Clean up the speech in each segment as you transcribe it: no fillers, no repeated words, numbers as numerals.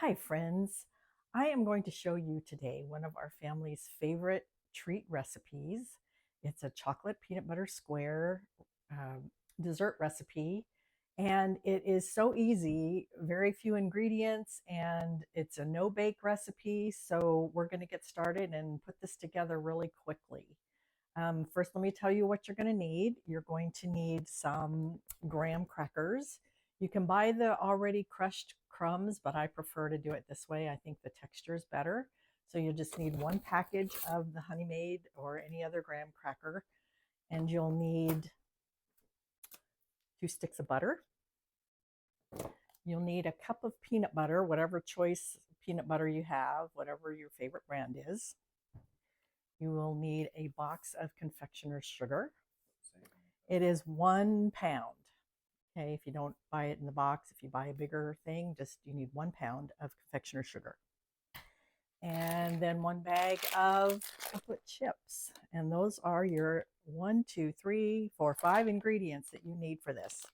Hi, friends. I am going to show you today one of our family's favorite treat recipes. It's a chocolate peanut butter square um, dessert recipe, and it is so easy, very few ingredients, and it's a no-bake recipe. So we're going to get started and put this together really quickly. First, let me tell you what you're going to need. You're going to need some graham crackers. You can buy the already crushed crumbs, but I prefer to do it this way. I think the texture is better. So you just need one package of the Honey Maid or any other graham cracker, and you'll need 2 sticks of butter. You'll need a cup of peanut butter, whatever choice peanut butter you have, whatever your favorite brand is. You will need a box of confectioner's sugar. It is 1 pound. Okay, if you don't buy it in the box, if you buy a bigger thing, you need 1 pound of confectioner's sugar. And then 1 bag of chocolate chips. And those are your 1, 2, 3, 4, 5 ingredients that you need for this.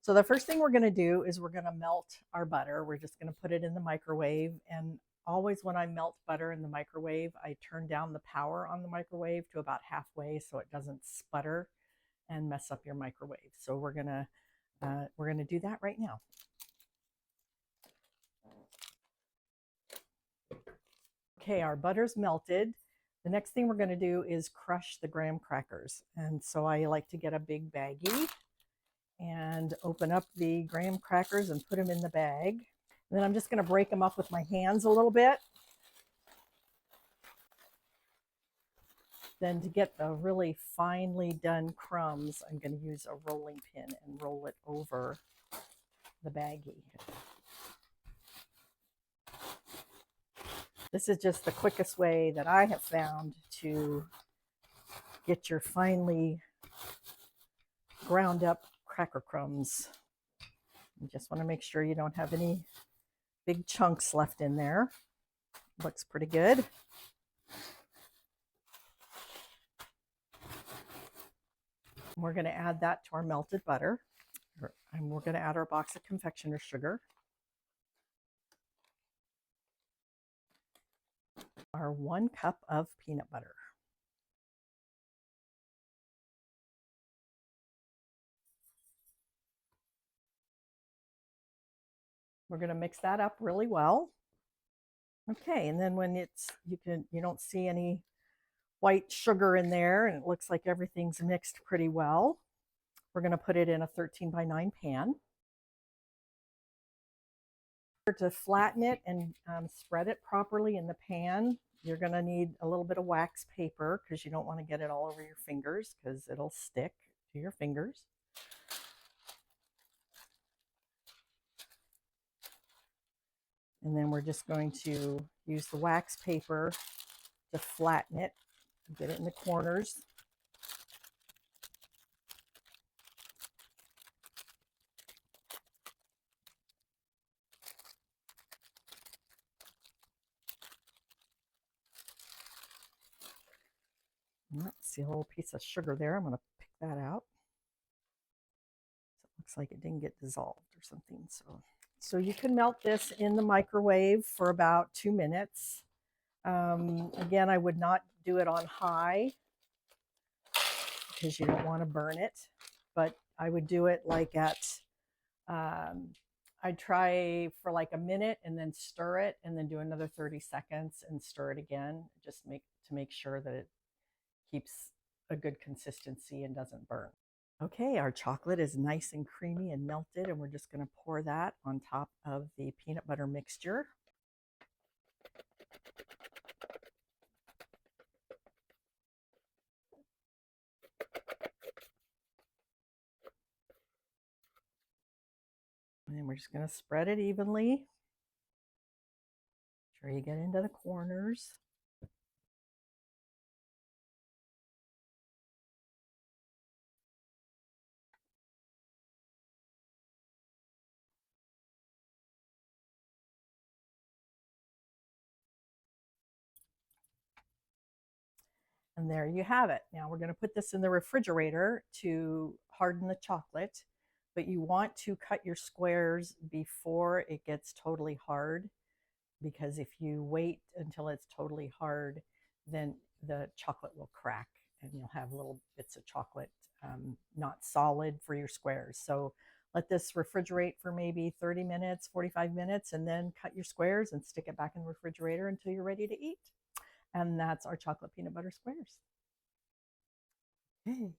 So the first thing we're going to do is we're going to melt our butter. We're just going to put it in the microwave. And always when I melt butter in the microwave, I turn down the power on the microwave to about halfway so it doesn't sputter and mess up your microwave. So we're going to do that right now. Okay, our butter's melted. The next thing we're going to do is crush the graham crackers. And so I like to get a big baggie and open up the graham crackers and put them in the bag. And then I'm just going to break them up with my hands a little bit. Then to get the really finely done crumbs, I'm going to use a rolling pin and roll it over the baggie. This is just the quickest way that I have found to get your finely ground up cracker crumbs. You just want to make sure you don't have any big chunks left in there. Looks pretty good. We're going to add that to our melted butter. And we're going to add our box of confectioner's sugar. Our 1 cup of peanut butter. We're going to mix that up really well. Okay, and then when you don't see any white sugar in there and it looks like everything's mixed pretty well, we're going to put it in a 13 by 9 pan. To flatten it and spread it properly in the pan, you're going to need a little bit of wax paper because you don't want to get it all over your fingers because it'll stick to your fingers. And then we're just going to use the wax paper to flatten it, get it in the corners. See a little piece of sugar there. I'm going to pick that out. So it looks like it didn't get dissolved or something. So you can melt this in the microwave for about 2 minutes. Again, I would not do it on high because you don't want to burn it, but I would do it like at, I'd try for like a minute and then stir it and then do another 30 seconds and stir it again, just to make sure that it keeps a good consistency and doesn't burn. Okay, our chocolate is nice and creamy and melted, and we're just going to pour that on top of the peanut butter mixture. And then we're just going to spread it evenly. Make sure you get into the corners. And there you have it. Now we're going to put this in the refrigerator to harden the chocolate, but you want to cut your squares before it gets totally hard because if you wait until it's totally hard, then the chocolate will crack and you'll have little bits of chocolate, not solid for your squares. So let this refrigerate for maybe 30 minutes, 45 minutes, and then cut your squares and stick it back in the refrigerator until you're ready to eat. And that's our chocolate peanut butter squares. Okay.